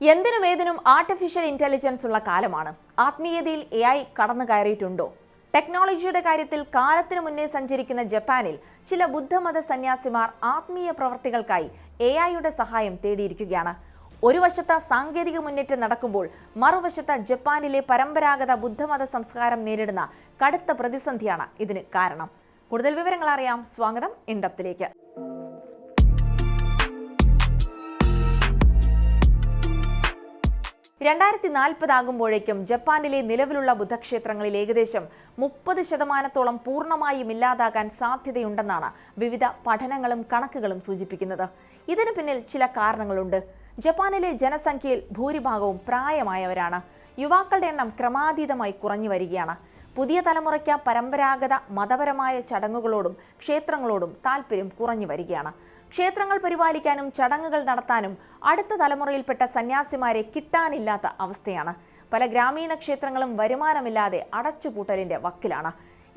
എന്തിനും ഏതിനും artificial intelligence ഉള്ള കാലമാണ്. ആത്മീയതയിൽ AI കടന്നു കയറിയിട്ടുണ്ടോ? ടെക്നോളജിയുടെ കാര്യത്തിൽ കാലത്തിനു മുന്നേ സഞ്ചരിക്കുന്ന ജപ്പാനിൽ ചില ബുദ്ധമത സന്യാസിമാർ ആത്മീയ പ്രവർത്തികൾക്കായി AIയുടെ സഹായം തേടിയിരിക്കുകയാണ്. ഒരു വശത്ത് സാങ്കേതിക മുന്നേറ്റം നടക്കുമ്പോൾ മറുവശത്ത് ജപ്പാനിലെ പരമ്പരാഗത ബുദ്ധമത സംസ്കാരം നേരിടുന്ന കടുത്ത പ്രതിസന്ധിയാണ് ഇതിന് കാരണം. കൂടുതൽ വിവരങ്ങൾ അറിയാം. സ്വാഗതം ഇൻഡപ്തിലേക്ക്. 2040 ആകുമ്പോഴേക്കും ജപ്പാനിലെ നിലവിലുള്ള ബുദ്ധക്ഷേത്രങ്ങളിൽ ഏകദേശം 30% പൂർണ്ണമായും ഇല്ലാതാകാൻ സാധ്യതയുണ്ടെന്നാണ് വിവിധ പഠനങ്ങളും കണക്കുകളും സൂചിപ്പിക്കുന്നത്. ഇതിനു പിന്നിൽ ചില കാരണങ്ങളുണ്ട്. ജപ്പാനിലെ ജനസംഖ്യയിൽ ഭൂരിഭാഗവും പ്രായമായവരാണ്. യുവാക്കളുടെ എണ്ണം ക്രമാതീതമായി കുറഞ്ഞു വരികയാണ്. പുതിയ തലമുറയ്ക്ക് പരമ്പരാഗത മതപരമായ ചടങ്ങുകളോടും ക്ഷേത്രങ്ങളോടും താല്പര്യം കുറഞ്ഞു വരികയാണ്. ക്ഷേത്രങ്ങൾ പരിപാലിക്കാനും ചടങ്ങുകൾ നടത്താനും അടുത്ത തലമുറയിൽപ്പെട്ട സന്യാസിമാരെ കിട്ടാനില്ലാത്ത അവസ്ഥയാണ്. പല ഗ്രാമീണ ക്ഷേത്രങ്ങളും വരുമാനമില്ലാതെ അടച്ചുപൂട്ടലിന്റെ വക്കിലാണ്.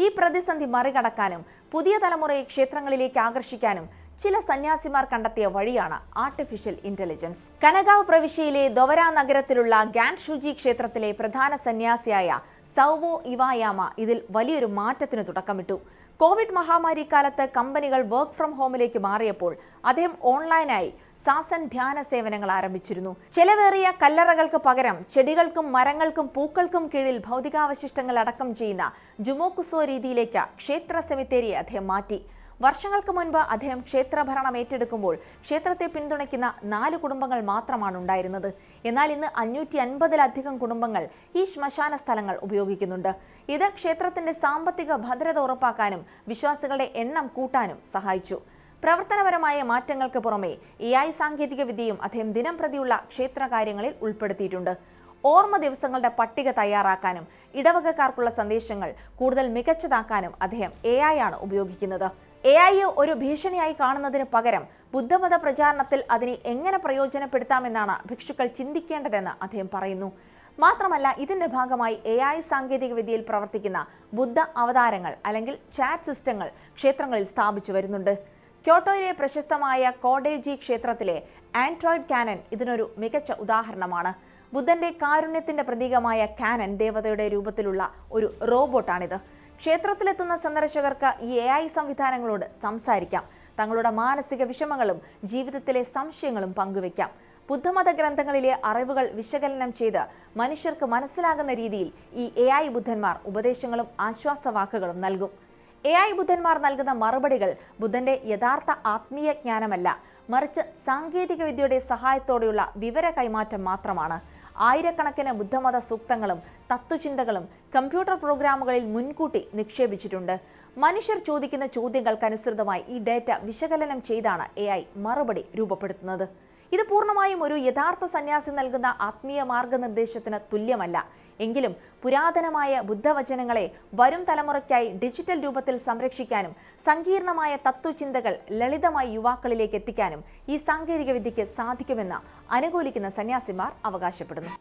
ഈ പ്രതിസന്ധി മറികടക്കാനും പുതിയ തലമുറയെ ക്ഷേത്രങ്ങളിലേക്ക് ആകർഷിക്കാനും ചില സന്യാസിമാർ കണ്ടെത്തിയ വഴിയാണ് ആർട്ടിഫിഷ്യൽ ഇന്റലിജൻസ്. കനഗാവ് പ്രവിശ്യയിലെ ദൊവര നഗരത്തിലുള്ള ഗാൻഷുജി ക്ഷേത്രത്തിലെ പ്രധാന സന്യാസിയായ സൗവോ ഇവായാമ ഇതിൽ വലിയൊരു മാറ്റത്തിന് തുടക്കമിട്ടു. കോവിഡ് മഹാമാരി കാലത്ത് കമ്പനികൾ വർക്ക് ഫ്രം ഹോമിലേക്ക് മാറിയപ്പോൾ അദ്ദേഹം ഓൺലൈനായി സാസൻ ധ്യാന സേവനങ്ങൾ ആരംഭിച്ചിരുന്നു. ചെലവേറിയ കല്ലറകൾക്ക് പകരം ചെടികൾക്കും മരങ്ങൾക്കും പൂക്കൾക്കും കീഴിൽ ഭൗതികാവശിഷ്ടങ്ങൾ അടക്കം ചെയ്യുന്ന ജുമോകുസോ രീതിയിലേക്ക് ക്ഷേത്ര സെമിത്തേരിയെ അദ്ദേഹം മാറ്റി. വർഷങ്ങൾക്ക് മുൻപ് അദ്ദേഹം ക്ഷേത്രഭരണം ഏറ്റെടുക്കുമ്പോൾ ക്ഷേത്രത്തെ പിന്തുണയ്ക്കുന്ന 4 കുടുംബങ്ങൾ മാത്രമാണ് ഉണ്ടായിരുന്നത്. എന്നാൽ ഇന്ന് 550-ലധികം കുടുംബങ്ങൾ ഈ ശ്മശാന സ്ഥലങ്ങൾ ഉപയോഗിക്കുന്നുണ്ട്. ഇത് ക്ഷേത്രത്തിന്റെ സാമ്പത്തിക ഭദ്രത ഉറപ്പാക്കാനും വിശ്വാസികളുടെ എണ്ണം കൂട്ടാനും സഹായിച്ചു. പ്രവർത്തനപരമായ മാറ്റങ്ങൾക്ക് പുറമെ AI സാങ്കേതിക വിദ്യയും അദ്ദേഹം ദിനം പ്രതിയുള്ള ക്ഷേത്രകാര്യങ്ങളിൽ ഉൾപ്പെടുത്തിയിട്ടുണ്ട്. ഓർമ്മ ദിവസങ്ങളുടെ പട്ടിക തയ്യാറാക്കാനും ഇടവകക്കാർക്കുള്ള സന്ദേശങ്ങൾ കൂടുതൽ മികച്ചതാക്കാനും അദ്ദേഹം AI ആണ് ഉപയോഗിക്കുന്നത്. AI ഒരു ഭീഷണിയായി കാണുന്നതിന് പകരം ബുദ്ധമത പ്രചാരണത്തിൽ അതിനെ എങ്ങനെ പ്രയോജനപ്പെടുത്താമെന്നാണ് ഭിക്ഷുക്കൾ ചിന്തിക്കേണ്ടതെന്ന് അദ്ദേഹം പറയുന്നു. മാത്രമല്ല, ഇതിന്റെ ഭാഗമായി AI സാങ്കേതിക വിദ്യയിൽ പ്രവർത്തിക്കുന്ന ബുദ്ധ അവതാരങ്ങൾ അല്ലെങ്കിൽ ചാറ്റ് സിസ്റ്റങ്ങൾ ക്ഷേത്രങ്ങളിൽ സ്ഥാപിച്ചു വരുന്നുണ്ട്. ക്യോട്ടോയിലെ പ്രശസ്തമായ കോഡേജി ക്ഷേത്രത്തിലെ ആൻഡ്രോയിഡ് കാനൻ ഇതിനൊരു മികച്ച ഉദാഹരണമാണ്. ബുദ്ധന്റെ കാരുണ്യത്തിന്റെ പ്രതീകമായ കാനൻ ദേവതയുടെ രൂപത്തിലുള്ള ഒരു റോബോട്ടാണിത്. ക്ഷേത്രത്തിലെത്തുന്ന സന്ദർശകർക്ക് ഈ AI സംവിധാനങ്ങളോട് സംസാരിക്കാം. തങ്ങളുടെ മാനസിക വിഷമങ്ങളും ജീവിതത്തിലെ സംശയങ്ങളും പങ്കുവെക്കാം. ബുദ്ധമത ഗ്രന്ഥങ്ങളിലെ അറിവുകൾ വിശകലനം ചെയ്ത് മനുഷ്യർക്ക് മനസ്സിലാകുന്ന രീതിയിൽ ഈ AI ബുദ്ധന്മാർ ഉപദേശങ്ങളും ആശ്വാസവാക്കുകളും നൽകും. AI ബുദ്ധന്മാർ നൽകുന്ന മറുപടികൾ ബുദ്ധന്റെ യഥാർത്ഥ ആത്മീയ ജ്ഞാനമല്ല, മറിച്ച് സാങ്കേതിക വിദ്യയുടെ സഹായത്തോടെയുള്ള വിവര കൈമാറ്റം മാത്രമാണ്. ആയിരക്കണക്കിന് ബുദ്ധമത സൂക്തങ്ങളും തത്വചിന്തകളും കമ്പ്യൂട്ടർ പ്രോഗ്രാമുകളിൽ മുൻകൂട്ടി നിക്ഷേപിച്ചിട്ടുണ്ട്. മനുഷ്യർ ചോദിക്കുന്ന ചോദ്യങ്ങൾക്കനുസൃതമായി ഈ ഡേറ്റ വിശകലനം ചെയ്താണ് AI മറുപടി രൂപപ്പെടുത്തുന്നത്. ഇത് പൂർണ്ണമായും ഒരു യഥാർത്ഥ സന്യാസി നൽകുന്ന ആത്മീയ മാർഗനിർദ്ദേശത്തിന് തുല്യമല്ല. എങ്കിലും പുരാതനമായ ബുദ്ധവചനങ്ങളെ വരും തലമുറയ്ക്കായി ഡിജിറ്റൽ രൂപത്തിൽ സംരക്ഷിക്കാനും സങ്കീർണമായ തത്വചിന്തകൾ ലളിതമായി യുവാക്കളിലേക്ക് എത്തിക്കാനും ഈ സാങ്കേതിക വിദ്യയ്ക്ക് സാധിക്കുമെന്ന് അനുകൂലിക്കുന്ന സന്യാസിമാർ അവകാശപ്പെടുന്നു.